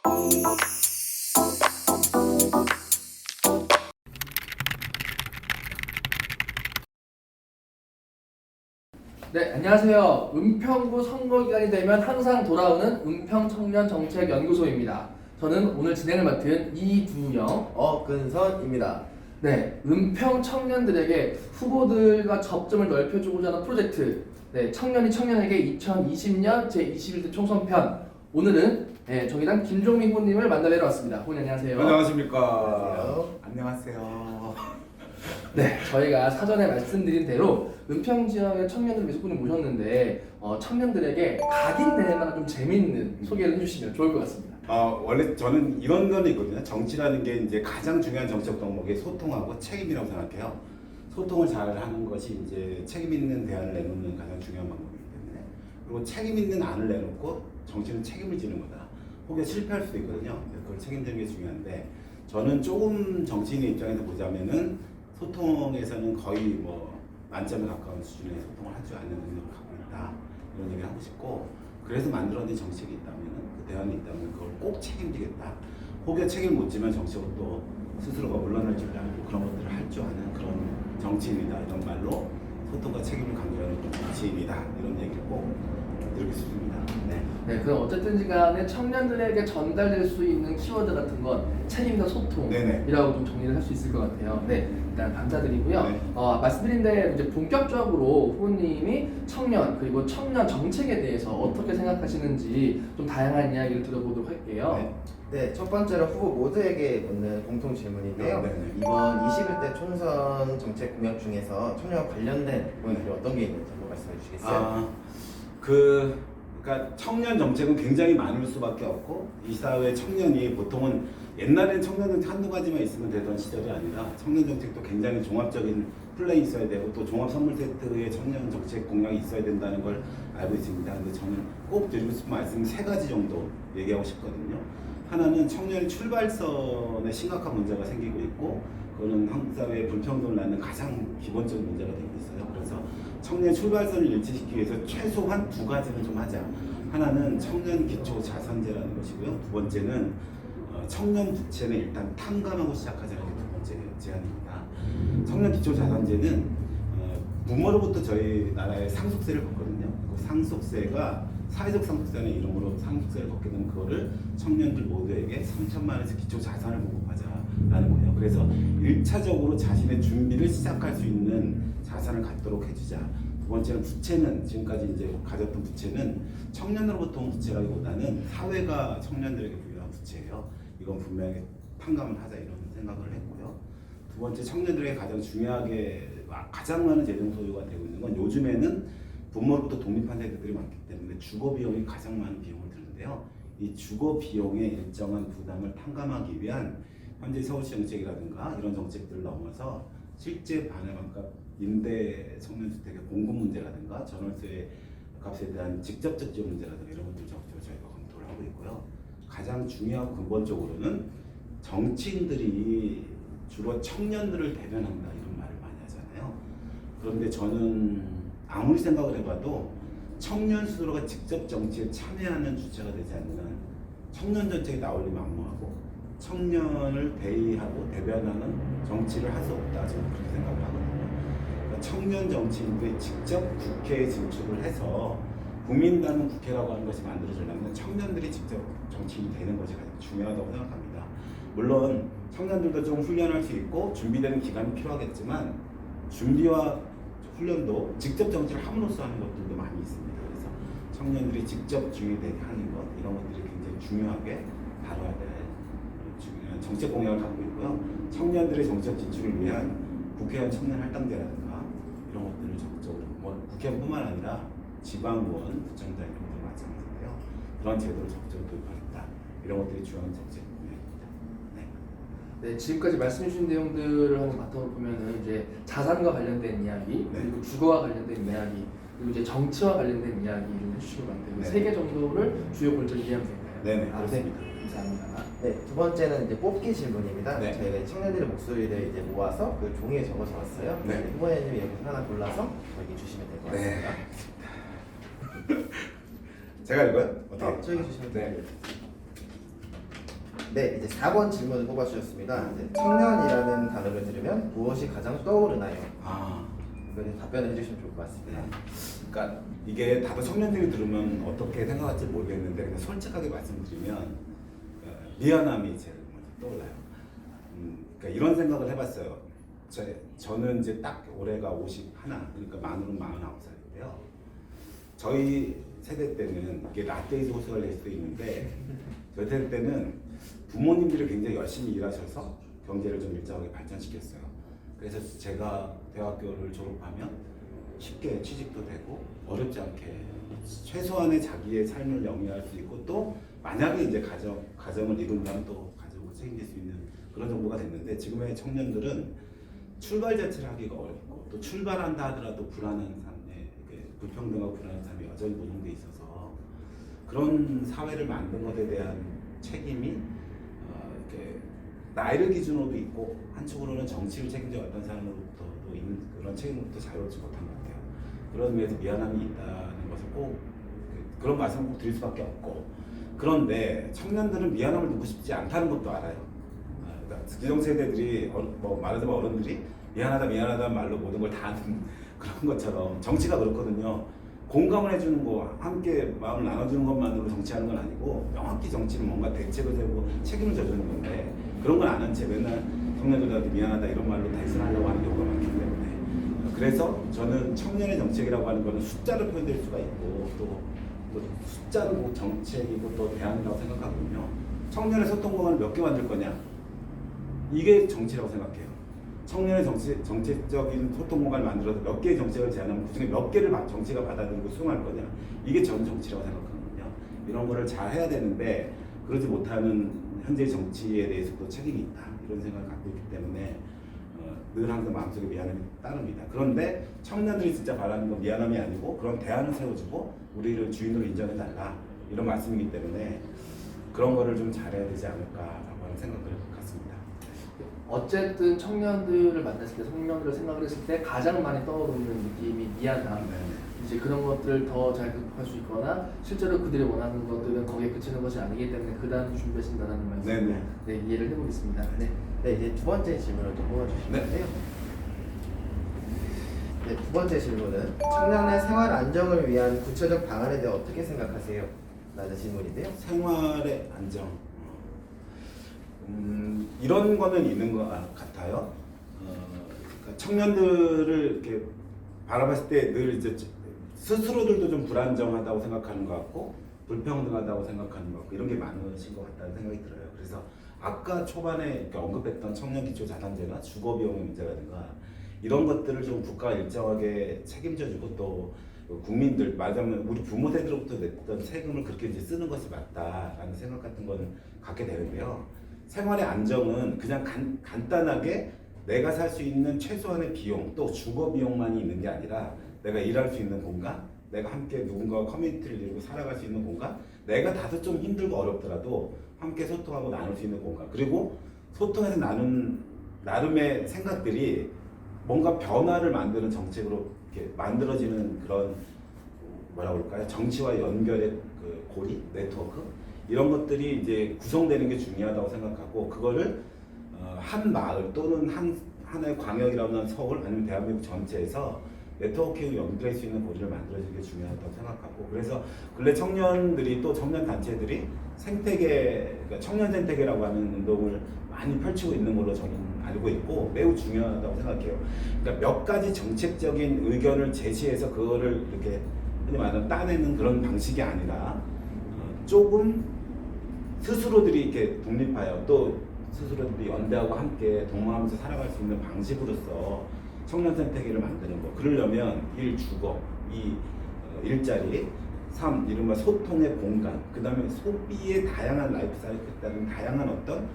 네, 안녕하세요. 은평구 선거 기간이 되면 항상 돌아오는 은평청년정책연구소입니다. 저는 오늘 진행을 맡은 이두영, 어근선입니다. 네, 은평 청년들에게 후보들과 접점을 넓혀주고자 하는 프로젝트, 네, 청년이 청년에게 2020년 제21대 총선편. 오늘은 정의당 김종민 후보님을 만나뵈러 왔습니다. 후보님 안녕하세요. 안녕하십니까. 안녕하세요. 네, 저희가 사전에 말씀드린 대로 은평 지역의 청년들 위해서 분을 모셨는데 청년들에게 각인될 만한 좀 재밌는 소개를 해주시면 좋을 것 같습니다. 원래 저는 이런 건 있거든요. 정치라는 게 이제 가장 중요한 정책 덕목이 소통하고 책임이라고 생각해요. 소통을 잘 하는 것이 이제 책임 있는 대안을 내놓는 가장 중요한 방법이기 때문에, 그리고 책임 있는 안을 내놓고 정치는 책임을 지는 거다. 혹여 실패할 수도 있거든요. 그걸 책임지는 게 중요한데, 저는 조금 정치인의 입장에서 보자면은 소통에서는 거의 뭐 만점에 가까운 수준의 소통을 할 줄 아는 능력을 갖고 있다, 이런 얘기를 하고 싶고, 그래서 만들어낸 정책이 있다면은, 그 대안이 있다면 그걸 꼭 책임지겠다. 혹여 책임을 못 지면 정치적으로 또 스스로가 물러날 줄 알고 그런 것들을 할 줄 아는 그런 정치인이다, 이런 말로 소통과 책임을 강조하는 정치인이다, 이런 얘기를 꼭 드리고 싶습니다. 네, 그럼 어쨌든지 간에 청년들에게 전달될 수 있는 키워드 같은 건 책임과 소통이라고 좀 정리를 할 수 있을 것 같아요. 네, 일단 감사드리고요. 네. 말씀드린 대로 이제 본격적으로 후보님이 청년 그리고 청년 정책에 대해서 어떻게 생각하시는지 좀 다양한 이야기를 들어보도록 할게요. 네, 첫 번째로 후보 모두에게 묻는 공통 질문인데요. 이번 21대 총선 정책 공약 중에서 청년과 관련된 부분들이 어떤 게 있는지 한번 말씀해 주시겠어요? 그러니까 청년 정책은 굉장히 많을 수밖에 없고, 이 사회 청년이 보통은 옛날엔 청년은 한두 가지만 있으면 되던 시절이 아니라 청년 정책도 굉장히 종합적인 플랜이 있어야 되고, 또 종합 선물 세트의 청년 정책 공약이 있어야 된다는 걸 알고 있습니다. 근데 저는 꼭 드리고 싶은 말씀 세 가지 정도 얘기하고 싶거든요. 하나는 청년의 출발선에 심각한 문제가 생기고 있고, 그거는 한국 사회의 불평등을 낳는 가장 기본적인 문제가 되고 있어요. 그래서 청년 출발선을 일치시키기 위해서 최소한 두 가지는 좀 하자. 하나는 청년 기초 자산제라는 것이고요. 두 번째는 청년 부채는 일단 탕감하고 시작하자는 게 두 번째 제안입니다. 청년 기초 자산제는 부모로부터 저희 나라에 상속세를 걷거든요. 그 상속세가 사회적 상속세라는 이름으로 상속세를 걷게 되면 그거를 청년들 모두에게 3천만 원에서 기초 자산을 보급하자라는 거예요. 그래서 1차적으로 자신의 준비를 시작할 수 있는 자산을 갖도록 해주자. 두 번째는 부채는, 지금까지 이제 가졌던 부채는 청년으로부터 온 부채라기보다는 사회가 청년들에게 부여한 부채예요. 이건 분명히 탕감을 하자, 이런 생각을 했고요. 두 번째, 청년들에게 가장 중요하게 가장 많은 재정 소요가 되고 있는 건, 요즘에는 부모로부터 독립한 세대들이 많기 때문에 주거 비용이 가장 많은 비용을 드는데요. 이 주거 비용의 일정한 부담을 탕감하기 위한 현재 서울시 정책이라든가 이런 정책들을 넘어서 실제 반환값 임대 청년주택의 공급 문제라든가 전월세 값에 대한 직접적 지원 문제라든가 이런 것들 적극적으로 저희가 검토를 하고 있고요. 가장 중요하고 근본적으로는 정치인들이 주로 청년들을 대변한다, 이런 말을 많이 하잖아요. 그런데 저는 아무리 생각을 해봐도 청년 스스로가 직접 정치에 참여하는 주체가 되지 않는 청년 정책이 나올리 막무하고 청년을 대의하고 대변하는 정치를 할 수 없다, 저는 그렇게 생각을 하거든요. 그러니까 청년 정치인들이 직접 국회에 진출을 해서 국민당은 국회라고 하는 것이 만들어지려면 청년들이 직접 정치인이 되는 것이 가장 중요하다고 생각합니다. 물론 청년들도 좀 훈련할 수 있고 준비되는 기간이 필요하겠지만, 준비와 훈련도 직접 정치를 함으로써 하는 것들도 많이 있습니다. 그래서 청년들이 직접 주의되게 하는 것, 이런 것들이 굉장히 중요하게 다뤄야 될 중요한 정책 공약을 갖고 있고요. 청년들의 정책 진출을 위한 국회의원 청년 할당제라든가 이런 것들을 적극적으로, 뭐 국회의원뿐만 아니라 지방의원, 구청장 이런 것들 마찬가지인데요. 그런 제도를 적극적으로 도입하겠다, 이런 것들이 중요한 정책 공약입니다. 네, 지금까지 말씀해 주신 내용들을 한번 바탕으로 보면은 이제 자산과 관련된 이야기, 그리고 주거와 관련된 이야기, 그리고 이제 정치와 관련된 이야기를 해주시는 것 같아요. 세 개 정도를 주요 골자로 이해하면 될까요? 네네, 그렇습니다. 네, 감사합니다. 네, 두 번째는 이제 뽑기 질문입니다. 네. 저희가 청년들의 목소리를 이제 모아서 그 종이에 적어서 왔어요. 네. 후보님이 여기서 하나 골라서 저에게 주시면 될 것 같습니다. 제가 읽어요? 어떻게? 저에게 주시면 네. 됩니다. 네, 이제 4번 질문을 뽑아주셨습니다. 이제 청년이라는 단어를 들으면 무엇이 가장 떠오르나요? 이거 답변을 해주시면 좋을 것 같습니다. 그러니까 이게 다들 청년들이 들으면 어떻게 생각할지 모르겠는데 그냥 솔직하게 말씀드리면 미안함이 제일 먼저 떠올라요. 그러니까 이런 생각을 해봤어요. 저는 이제 딱 올해가 51, 그러니까 만으로는 49살인데요. 저희 세대 때는 이게 라떼이즈 호소가 될 수도 있는데 저희 세대 때는 부모님들이 굉장히 열심히 일하셔서 경제를 좀 일정하게 발전시켰어요. 그래서 제가 대학교를 졸업하면 쉽게 취직도 되고 어렵지 않게 최소한의 자기의 삶을 영위할 수 있고 또 만약에 이제 가정을 이룬다면 또 가족을 책임질 수 있는 그런 정도가 됐는데 지금의 청년들은 출발 자체를 하기가 어렵고 또 출발한다 하더라도 불안한 삶에 불평등하고 불안한 삶이 여전히 노동돼 있어서 그런 사회를 만든 것에 대한 책임이 이렇게 나이를 기준으로도 있고 한쪽으로는 정치를 책임져 왔던 사람으로부터도 있는 그런 책임으로부터 자유롭지 못한 것 같아요. 그런 의미에서 미안함이 있다는 것을 꼭 그런 말씀을 꼭 드릴 수밖에 없고 그런데 청년들은 미안함을 듣고 싶지 않다는 것도 알아요. 그러니까 기성세대들이 뭐 말하자면 어른들이 미안하다 말로 모든 걸 다 하는 그런 것처럼 정치가 그렇거든요. 공감을 해주는 거, 함께 마음을 나눠주는 것만으로 정치하는 건 아니고 명확히 정치는 뭔가 대책을 세우고 책임을 져주는 건데 그런 건 안 한 채 맨날 청년들한테 미안하다 이런 말로 대신하려고 하는 경우가 많기 때문에 그래서 저는 청년의 정책이라고 하는 거는 숫자로 표현될 수가 있고 또 숫자는 뭐 정책이고 또 대안이라고 생각하거든요. 청년의 소통 공간을 몇 개 만들 거냐 이게 정치라고 생각해요. 청년의 정책적인 소통 공간을 만들어서 몇 개의 정책을 제안하면 그중에 몇 개를 정치가 받아들이고 수용할 거냐 이게 저는 정치라고 생각하거든요. 이런 거를 잘 해야 되는데 그러지 못하는 현재 정치에 대해서도 책임이 있다 이런 생각을 갖고 있기 때문에 늘 항상 마음속에 미안함이 따릅니다. 그런데 청년들이 진짜 바라는 건 미안함이 아니고 그런 대안을 세워주고 우리를 주인으로 인정해달라 이런 말씀이기 때문에 그런 거를 좀 잘해야 되지 않을까라고 하는 생각을 갖습니다. 어쨌든 청년들을 만났을 때, 청년들을 생각을 했을 때 가장 많이 떠오르는 느낌이 미안함. 이제 그런 것들을 더 잘 극복할 수 있거나 실제로 그들이 원하는 것들은 거기에 그치는 것이 아니기 때문에 그 다음 준비하신다는 말씀 네, 이해를 해보겠습니다. 네. 네, 이제 두 번째 질문을 좀 뽑아주시는데요. 네, 두 번째 질문은 청년의 생활 안정을 위한 구체적 방안에 대해 어떻게 생각하세요? 라는 질문인데요. 생활의 안정 이런 거는 있는 것 같아요. 그러니까 청년들을 이렇게 바라봤을 때 늘 이제 스스로들도 좀 불안정하다고 생각하는 것 같고 불평등하다고 생각하는 것 같고 이런 게 많으신 것 같다는 생각이 들어요. 그래서 아까 초반에 이렇게 언급했던 청년기초자산제나 주거비용의 문제라든가 이런 것들을 좀 국가가 일정하게 책임져주고 또 국민들 말하자면 우리 부모 세대로부터 냈던 세금을 그렇게 이제 쓰는 것이 맞다라는 생각 같은 거는 갖게 되는데요. 생활의 안정은 그냥 간단하게 내가 살 수 있는 최소한의 비용 또 주거 비용만이 있는 게 아니라 내가 일할 수 있는 공간, 내가 함께 누군가와 커뮤니티를 이루고 살아갈 수 있는 공간, 내가 다소 좀 힘들고 어렵더라도 함께 소통하고 나눌 수 있는 공간, 그리고 소통해서 나눈 나름의 생각들이 뭔가 변화를 만드는 정책으로 이렇게 만들어지는 그런 뭐라고 할까요? 정치와 연결의 그 고리, 네트워크 이런 것들이 이제 구성되는 게 중요하다고 생각하고 그거를 한 마을 또는 하나의 광역이라면 서울 아니면 대한민국 전체에서 네트워크로 연결할 수 있는 고리를 만들어주는 게 중요하다고 생각하고 그래서 근래 청년들이 또 청년 단체들이 생태계, 그러니까 청년 생태계라고 하는 운동을 많이 펼치고 있는 걸로 저는 알고 있고 매우 중요하다고 생각해요. 그러니까 몇 가지 정책적인 의견을 제시해서 그거를 이렇게 흔히 말하는 따내는 그런 방식이 아니라 조금 스스로들이 이렇게 독립하여 또 스스로들이 연대하고 함께 동행하면서 살아갈 수 있는 방식으로서 청년 생태계를 만드는 거. 그러려면 일, 주거, 일자리, 삶, 이른바 소통의 공간, 그 다음에 소비의 다양한 라이프 사이클에 따른 다양한 어떤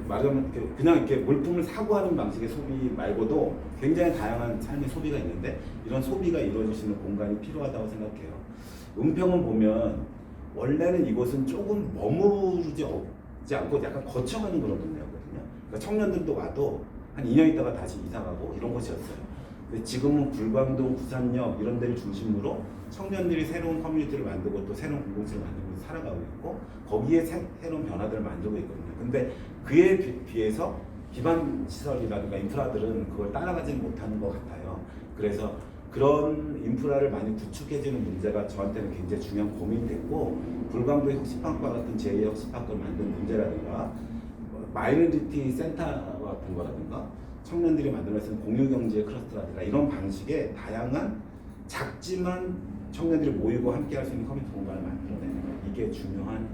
말하자면 그냥 이렇게 물품을 사고 하는 방식의 소비 말고도 굉장히 다양한 삶의 소비가 있는데 이런 소비가 이루어질 수 있는 공간이 필요하다고 생각해요. 은평은 보면 원래는 이곳은 조금 머무르지 않고 약간 거쳐가는 그런 동네였거든요. 그러니까 청년들도 와도 한 2년 있다가 다시 이사 가고 이런 곳이었어요. 근데 지금은 불광동, 부산역 이런 데를 중심으로 청년들이 새로운 커뮤니티를 만들고 또 새로운 공동체를 만들고 살아가고 있고 거기에 새로운 변화들을 만들고 있거든요. 근데 그에 비해서 기반 시설이라든가 인프라들은 그걸 따라가지 못하는 것 같아요. 그래서 그런 인프라를 많이 구축해주는 문제가 저한테는 굉장히 중요한 고민이 됐고 불광도 혁신학과 같은 제2혁신학과를 만든 문제라든가 마이너리티 센터 같은 거라든가 청년들이 만들어 쓰는 공유경제 클러스터라든가 이런 방식의 다양한 작지만 청년들이 모이고 함께할 수 있는 커뮤니티 공간을 만들어내는 거 이게 중요한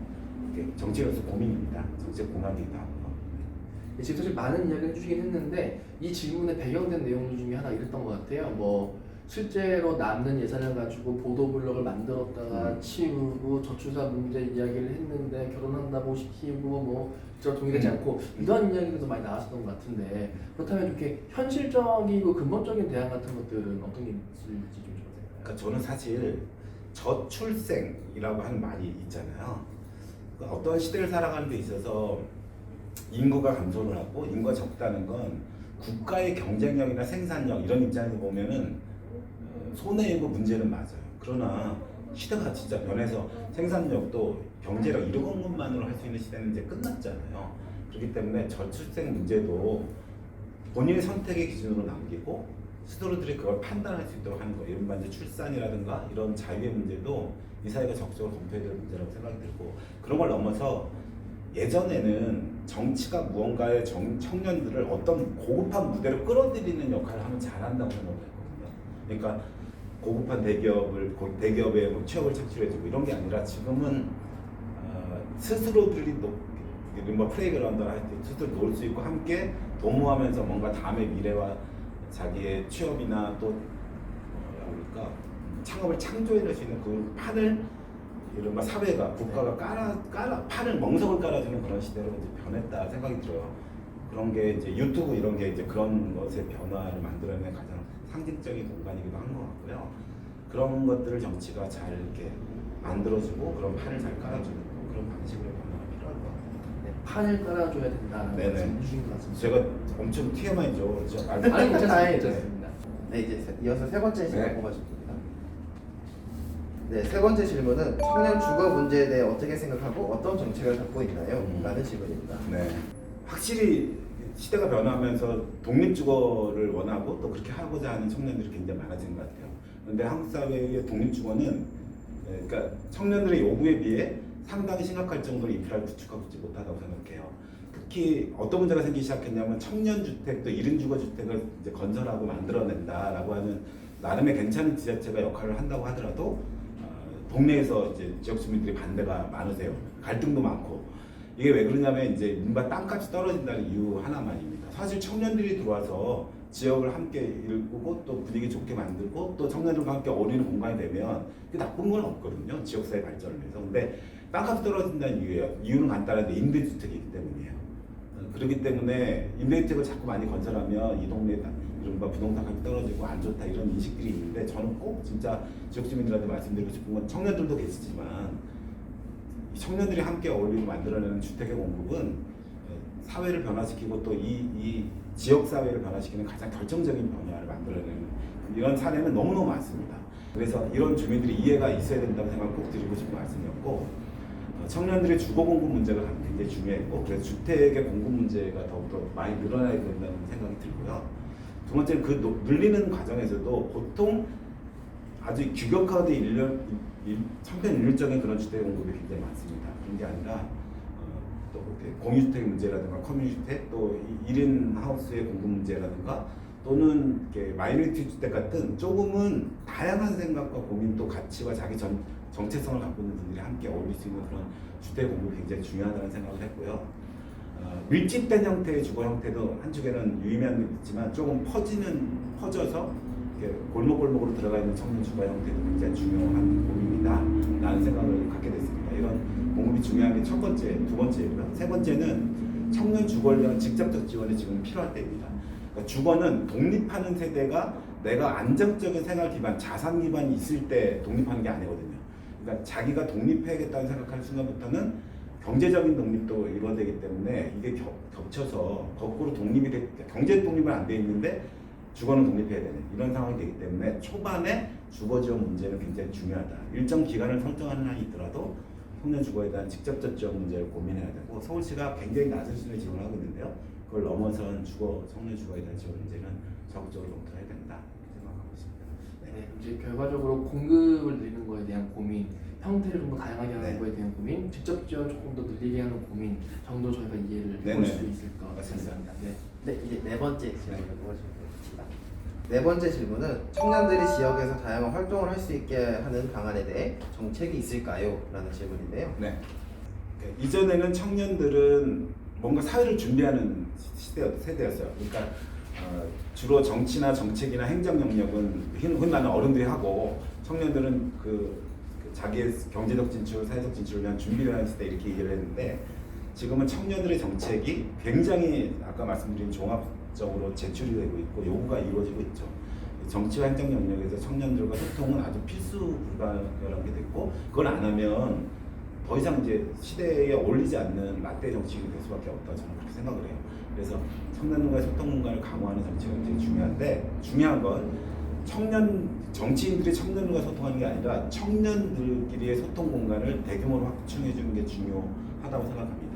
정책으로서 고민입니다. 정책 공학이기도 하고요. 지금 사실 많은 이야기를 해주시긴 했는데 이 질문에 배경된 내용 중에 하나 이랬던 것 같아요. 뭐 실제로 남는 예산을 가지고 보도블록을 만들었다가 치우고 저출산 문제 이야기를 했는데 결혼한다고 시키고 뭐 저 동의되지 않고 이런 이야기도 많이 나왔었던 것 같은데 그렇다면 이렇게 현실적이고 근본적인 대안 같은 것들은 어떤 게 있을지 좀 좋아요. 그러니까 저는 사실 저출생이라고 하는 말이 있잖아요. 그러니까 어떤 시대를 살아가는 데 있어서 인구가 감소를 하고 인구가 적다는 건 국가의 경쟁력이나 생산력 이런 입장에서 보면은 손해이고 문제는 맞아요. 그러나 시대가 진짜 변해서 생산력도 경제력 이런 것만으로 할 수 있는 시대는 이제 끝났잖아요. 그렇기 때문에 저출생 문제도 본인의 선택의 기준으로 남기고 스스로들이 그걸 판단할 수 있도록 하는 거예요. 이른바 이제 출산이라든가 이런 자유의 문제도 이 사회가 적극적으로 검토해야 될 문제라고 생각이 들고 그런 걸 넘어서 예전에는 정치가 무언가의 청년들을 어떤 고급한 무대로 끌어들이는 역할을 하면 잘한다고 생각했거든요. 그러니까 고급한 대기업에 뭐 취업을 창출해주고 이런 게 아니라 지금은 스스로들이 뭐 플레이그라운드를 할 때 스스로 놀 수 있고 함께 도모하면서 뭔가 다음의 미래와 자기의 취업이나 또 뭐랄까 창업을 창조해낼 수 있는 그 판을 이른바 사회가 국가가 판을 멍석을 깔아주는 그런 시대로 이제 변했다 생각이 들어요. 그런 게 이제 유튜브 이런 게 이제 그런 것의 변화를 만들어내는 가장 상징적인 공간이기도 한 것 같고요. 그런 것들을 정치가 잘 이렇게 만들어주고 그런 판을 잘 깔아주는 그런 방식으로 변화가 필요할 것 같아요. 네, 판을 깔아줘야 된다는 네네. 말씀 해주신 것 같습니다. 제가 엄청 TMI죠. 아니 괜찮아요, 괜찮습니다. 네, 이제 이어서 세 번째 질문 네. 뽑아주십니다. 네, 세 번째 질문은 청년 주거 문제에 대해 어떻게 생각하고 어떤 정책을 갖고 있나요? 라는 질문입니다. 네. 확실히 시대가 변화하면서 독립주거를 원하고 또 그렇게 하고자 하는 청년들이 굉장히 많아지는 것 같아요. 그런데 한국 사회의 독립주거는 그러니까 청년들의 요구에 비해 상당히 심각할 정도로 인프라를 구축하고 있지 못하다고 생각해요. 특히 어떤 문제가 생기기 시작했냐면 청년주택 또 1인 주거주택을 이제 건설하고 만들어낸다라고 하는 나름의 괜찮은 지자체가 역할을 한다고 하더라도 동네에서 이제 지역 주민들이 반대가 많으세요. 갈등도 많고 이게 왜 그러냐면 이제 민바 땅값이 떨어진다는 이유 하나만입니다. 사실 청년들이 들어와서 지역을 함께 일구고 또 분위기 좋게 만들고 또 청년들과 함께 어울리는 공간이 되면 그게 나쁜 건 없거든요. 지역사회 발전을 위해서. 근데 땅값이 떨어진다는 이유예요. 이유는 간단한데 임대주택이기 때문이에요. 그렇기 때문에 임대주택을 자꾸 많이 건설하면 이 동네에 이른바 부동산 값이 떨어지고 안 좋다 이런 인식들이 있는데 저는 꼭 진짜 지역 주민들한테 말씀드리고 싶은 건 청년들도 계시지만 청년들이 함께 어울리고 만들어내는 주택의 공급은 사회를 변화시키고 또 이 지역 사회를 변화시키는 가장 결정적인 변화를 만들어내는 이런 사례는 너무너무 많습니다. 그래서 이런 주민들이 이해가 있어야 된다고 생각을 꼭 드리고 싶은 말씀이었고 청년들의 주거 공급 문제가 굉장히 중요했고 그래서 주택의 공급 문제가 더욱더 많이 늘어나야 된다는 생각이 들고요. 두 번째는 그 늘리는 과정에서도 보통 아주 규격화된 천편일률적인 그런 주택 공급이 굉장히 많습니다. 그런 게 아니라 또 공유주택 문제라든가 커뮤니주택 또 1인 하우스의 공급 문제라든가 또는 마이너리티 주택 같은 조금은 다양한 생각과 고민 또 가치와 자기 정체성을 갖고 있는 분들이 함께 어울릴 수 있는 그런 주택 공급이 굉장히 중요하다는 생각을 했고요. 밀집된 형태의 주거 형태도 한쪽에는 유의미한 게 있지만 조금 퍼져서 골목골목으로 들어가 있는 청년 주거 형태도 굉장히 중요한 고민이다 라는 생각을 갖게 됐습니다. 이런 공급이 중요한 게 첫 번째, 두 번째고요. 세 번째는 청년 주거에 대한 직접적 지원이 지금 필요할 때입니다. 그러니까 주거는 독립하는 세대가 내가 안정적인 생활 기반, 자산 기반이 있을 때 독립하는 게 아니거든요. 그러니까 자기가 독립해야겠다는 생각하는 순간부터는 경제적인 독립도 이루어지기 때문에 이게 겹쳐서 거꾸로 경제 독립은 안 돼 있는데 주거는 독립해야 되는 이런 상황이 되기 때문에 초반에 주거 지원 문제는 굉장히 중요하다. 일정 기간을 설정하는 한이 있더라도 청년 주거에 대한 직접적 지원 문제를 고민해야 되고 서울시가 굉장히 낮은 수준의 지원을 하고 있는데요. 그걸 넘어선 청년 주거에 대한 지원 문제는 적극적으로 검토해야 된다 이렇게 생각하고 있습니다. 네, 이제 결과적으로 공급을 늘리는 거에 대한 고민, 형태를 좀 더 다양하게 하는 네. 거에 대한 고민, 직접 지원 조금 더 늘리게 하는 고민 정도 저희가 이해를 네네. 해볼 수 있을 것 맞습니다. 같습니다. 네. 네, 이제 네 번째 질문을 뽑아주시면 되겠습니다. 네 번째 질문은 청년들이 지역에서 다양한 활동을 할 수 있게 하는 방안에 대해 정책이 있을까요? 라는 질문인데요. 네. 이전에는 청년들은 뭔가 사회를 준비하는 세대였어요. 그러니까 주로 정치나 정책이나 행정 영역은 흔히 말하는 어른들이 하고 청년들은 그 자기의 경제적 진출, 사회적 진출을 위한 준비를 하는 시대 이렇게 얘기를 했는데 지금은 청년들의 정책이 굉장히 아까 말씀드린 종합적으로 제출이 되고 있고 요구가 이루어지고 있죠. 정치와 행정 영역에서 청년들과 소통은 아주 필수 불가결한 게 됐고 그걸 안 하면 더 이상 이제 시대에 어울리지 않는 라떼 정치인이 될 수밖에 없다 저는 그렇게 생각을 해요. 그래서 청년들과의 소통 공간을 강화하는 정치가 굉장히 중요한데 중요한 건 정치인들이 청년들과 소통하는 게 아니라 청년들끼리의 소통 공간을 대규모로 확충해 주는 게 중요하다고 생각합니다.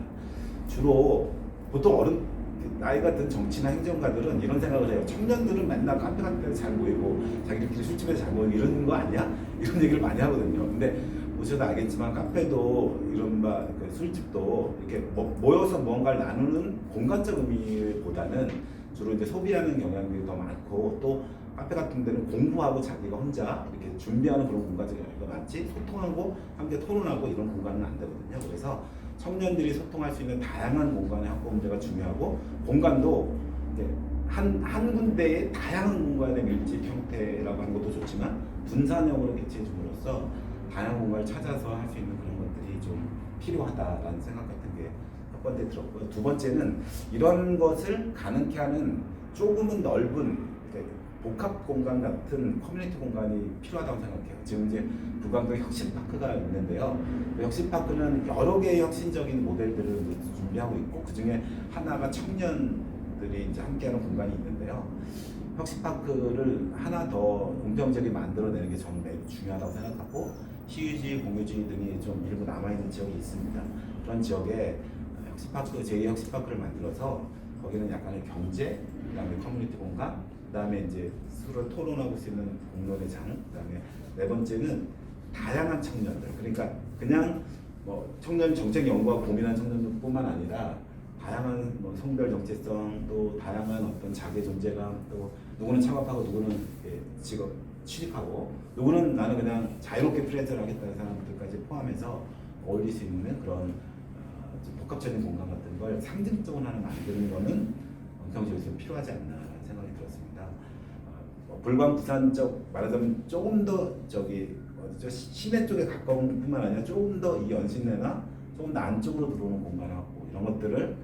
주로 보통 나이가 든 정치나 행정가들은 이런 생각을 해요. 청년들은 맨날 카페 같은 데서 잘 모이고 자기들끼리 술집에서 잘 모이고 이런 거 아니야? 이런 얘기를 많이 하거든요. 근데 보셔도 알겠지만 카페도 이른바 그 술집도 이렇게 모여서 무언가를 나누는 공간적 의미보다는 주로 이제 소비하는 경향들이 더 많고 또 카페 같은 데는 공부하고 자기가 혼자 이렇게 준비하는 그런 공간적 영역이 많지 소통하고 함께 토론하고 이런 공간은 안 되거든요. 그래서 청년들이 소통할 수 있는 다양한 공간의 확보 문제가 중요하고 공간도 이제 한 군데의 다양한 공간의 밀집 형태라고 하는 것도 좋지만 분산형으로 개최해 줌으로써 다양한 공간을 찾아서 할 수 있는 그런 것들이 좀 필요하다라는 생각 같은 게 첫 번째 들었고요. 두 번째는 이런 것을 가능케 하는 조금은 넓은 복합 공간 같은 커뮤니티 공간이 필요하다고 생각해요. 지금 이제 부강동에 혁신파크가 있는데요. 혁신파크는 여러 개의 혁신적인 모델들을 준비하고 있고 그 중에 하나가 청년들이 이제 함께하는 공간이 있는데요. 혁신파크를 하나 더 은평지역에 만들어내는 게 저는 매우 중요하다고 생각하고 시유지, 공유지 등이 좀 일부 남아있는 지역이 있습니다. 그런 지역에 혁신파크, 제2혁신파크를 만들어서 거기는 약간의 경제, 그다음에 커뮤니티 공간, 그다음에 이제 서로 토론하고 수 있는 공론의 장, 그다음에 네 번째는 다양한 청년들. 그러니까 그냥 뭐 청년 정책 연구와 고민하는 청년들뿐만 아니라 다양한 뭐 성별 정체성, 또 다양한 어떤 자기 존재감, 또 누구는 창업하고 누구는 직업 취직하고 누구는 나는 그냥 자유롭게 프리랜서를 하겠다는 사람들까지 포함해서 어울릴 수 있는 그런 좀 복합적인 공간 같은 걸 상징적으로 하나 만드는 거는 은평지역에서 필요하지 않나라는 생각이 들었습니다. 불광 부산적 말하자면 조금 더 시내 쪽에 가까운 뿐만 아니라 조금 더 이 연신내나 조금 더 안쪽으로 들어오는 공간을 갖고 이런 것들을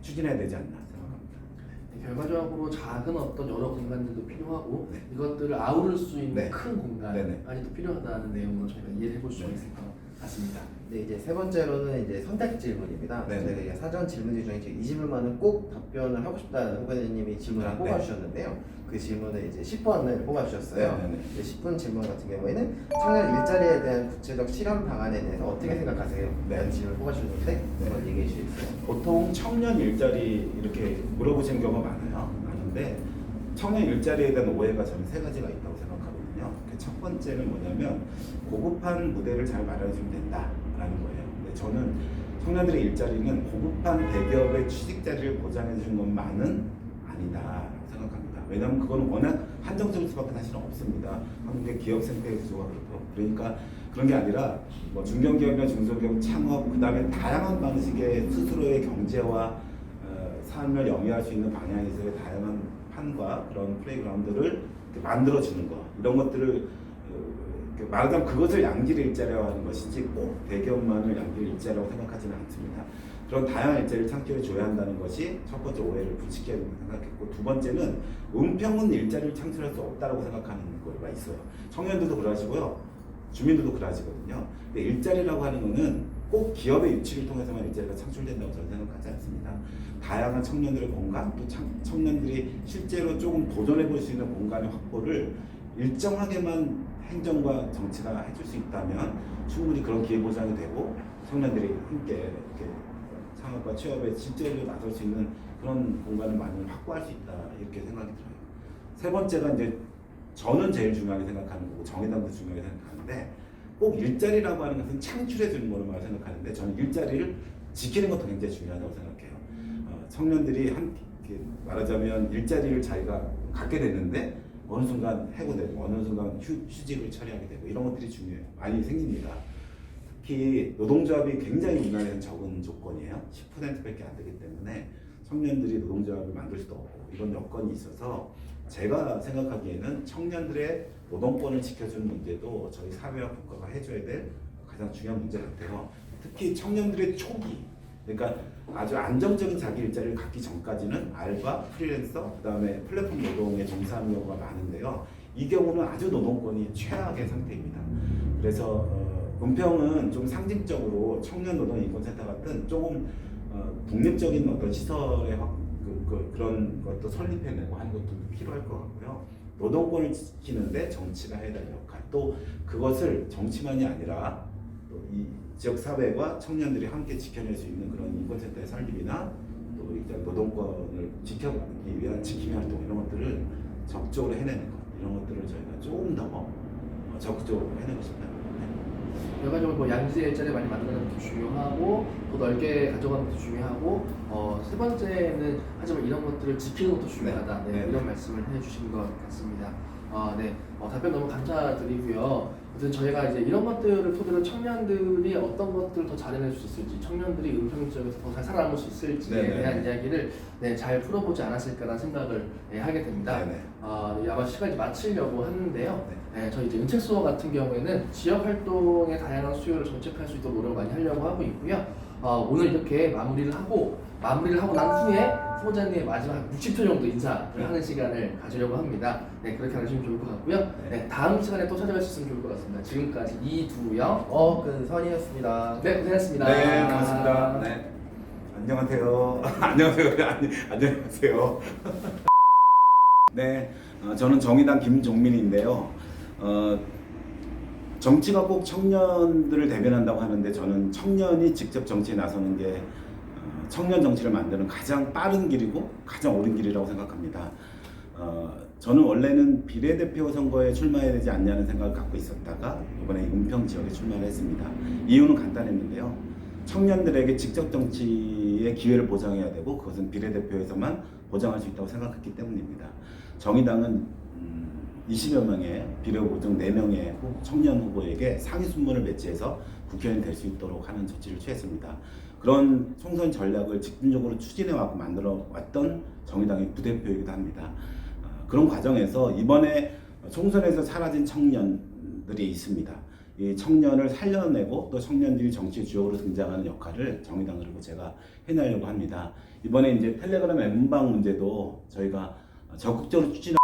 추진해야 되지 않나 생각합니다. 결과적으로 작은 어떤 여러 공간들도 필요하고 네. 이것들을 아우를 수 있는 네. 큰 네네. 공간까지도 필요하다는 내용으로 저희가 이해를 해볼 수 네. 있을 것 같습니다. 네, 이제 세 번째로는 이제 선택 질문입니다. 네. 저희가 사전 질문지 중에 이 질문만은 꼭 답변을 하고 싶다는 후보님이 질문을 네. 뽑아주셨는데요. 그 질문을 이제 10번을 뽑아주셨어요. 네. 이제 10분 질문 같은 경우에는 청년 일자리에 대한 구체적 실현 방안에 대해서 어떻게 네. 생각하세요? 네. 라는 질문을 뽑아주셨는데 한번 얘기해 주시겠어요? 보통 청년 일자리 이렇게 물어보시는 경우가 많은데 청년 일자리에 대한 오해가 저는 세 가지가 있다고 생각하거든요. 그 첫 번째는 뭐냐면 고급한 무대를 잘 마련해주면 된다라는 거예요. 근데 저는 청년들의 일자리는 고급한 대기업의 취직 자리를 보장해주는 것만은 아니다라고 생각합니다. 왜냐하면 그거는 워낙 한정적일 수밖에 사실은 없습니다. 한국의 기업 생태 구조가 그렇고 그러니까 그런 게 아니라 뭐 중견기업이나 중소기업 창업 그 다음에 다양한 방식의 스스로의 경제와 삶을 영위할 수 있는 방향에서의 다양한 판과 그런 플레이그라운드를 만들어주는 거 이런 것들을 말하자면 그것을 양질 일자리라고 하는 것이지 꼭 대기업만을 양질 일자리라고 생각하지는 않습니다. 그런 다양한 일자리를 창출해 줘야 한다는 것이 첫 번째 오해를 부식해야 된다고 생각했고 두 번째는 은평은 일자리를 창출할 수 없다고 생각하는 거가 있어요. 청년들도 그러시고요. 주민들도 그러시거든요. 근데 일자리라고 하는 거는 꼭 기업의 유치를 통해서만 일자리가 창출된다고 저는 생각하지 않습니다. 다양한 청년들의 공간, 또 청년들이 실제로 조금 도전해 볼 수 있는 공간의 확보를 일정하게만 행정과 정치가 해줄 수 있다면 충분히 그런 기회 보장이 되고 청년들이 함께 이렇게 창업과 취업에 실제로 나설 수 있는 그런 공간을 많이 확보할 수 있다 이렇게 생각이 들어요. 세 번째가 이제 저는 제일 중요하게 생각하는 거고 정의당도 중요하게 생각하는데 꼭 일자리라고 하는 것은 창출해 주는 거로만 생각하는데 저는 일자리를 지키는 것도 굉장히 중요하다고 생각해요. 청년들이 말하자면 일자리를 자기가 갖게 됐는데 어느 순간 해고되고 어느 순간 휴직을 처리하게 되고 이런 것들이 중요해요. 많이 생깁니다. 특히 노동조합이 굉장히 우리나라에는 적은 조건이에요. 10%밖에 안 되기 때문에 청년들이 노동조합을 만들 수도 없고 이런 여건이 있어서 제가 생각하기에는 청년들의 노동권을 지켜주는 문제도 저희 사회와 국가가 해줘야 될 가장 중요한 문제 같아요. 특히 청년들의 초기, 그러니까 아주 안정적인 자기 일자리를 갖기 전까지는 알바, 프리랜서, 그다음에 플랫폼 노동에 종사하는 경우가 많은데요. 이 경우는 아주 노동권이 최악의 상태입니다. 그래서 은평은 좀 상징적으로 청년 노동 인권센터 같은 조금 독립적인 어떤 시설의 그런 것도 설립해내고 하는 것도 필요할 것 같고요. 노동권을 지키는데 정치가 해야 될 역할, 또 그것을 정치만이 아니라 또 이 지역 사회와 청년들이 함께 지켜낼 수 있는 그런 인권센터의 설립이나 또 이제 노동권을 지켜가기 위한 지킴이 활동 이런 것들을 적극적으로 해내는 것, 이런 것들을 저희가 조금 더 적극적으로 해내고 싶다는 결과적으로 뭐 양질 일자리 많이 만드는 것도 중요하고 더 넓게 가져가는 것도 중요하고 세 번째는 하지만 이런 것들을 지키는 것도 중요하다. 네, 이런 말씀을 해주신 것 같습니다. 네, 답변 너무 감사드리고요. 아무튼 저희가 이제 이런 것들을 토대로 청년들이 어떤 것들을 더 잘해낼 수 있을지, 청년들이 은평 지역에서 더 잘 살아남을 수 있을지에 대한 이야기를 잘 풀어보지 않았을까라는 생각을 하게 됩니다. 아마 시간이 마치려고 하는데요. 저희 이제 은책수어 같은 경우에는 지역 활동의 다양한 수요를 정책할 수 있도록 노력을 많이 하려고 하고 있고요. 오늘 이렇게 마무리를 하고 난 후에 후보자님의 마지막 60초 정도 인사를 하는 시간을 가지려고 합니다. 네, 그렇게 하시면 좋을 것 같고요. 네, 다음 시간에 또 찾아갈 수 있으면 좋을 것 같습니다. 지금까지 이두영, 근선이었습니다. 네, 고생하셨습니다. 네, 고맙습니다. 네. 안녕하세요. 안녕하세요. 안녕하세요. 네, 저는 정의당 김종민인데요. 정치가 꼭 청년들을 대변한다고 하는데 저는 청년이 직접 정치에 나서는 게 청년 정치를 만드는 가장 빠른 길이고 가장 옳은 길이라고 생각합니다. 저는 원래는 비례대표 선거에 출마해야 되지 않냐는 생각을 갖고 있었다가 이번에 은평 지역에 출마를 했습니다. 이유는 간단했는데요. 청년들에게 직접 정치의 기회를 보장해야 되고 그것은 비례대표에서만 보장할 수 있다고 생각했기 때문입니다. 정의당은 20여 명의 비례후보 중 4명의 청년 후보에게 상위 순번을 배치해서 국회의원이 될 수 있도록 하는 조치를 취했습니다. 그런 총선 전략을 집중적으로 추진해왔고 만들어왔던 정의당의 부대표이기도 합니다. 그런 과정에서 이번에 총선에서 사라진 청년들이 있습니다. 이 청년을 살려내고 또 청년들이 정치 주역으로 등장하는 역할을 정의당 그리고 제가 해내려고 합니다. 이번에 이제 텔레그램 엠방 문제도 저희가 적극적으로 추진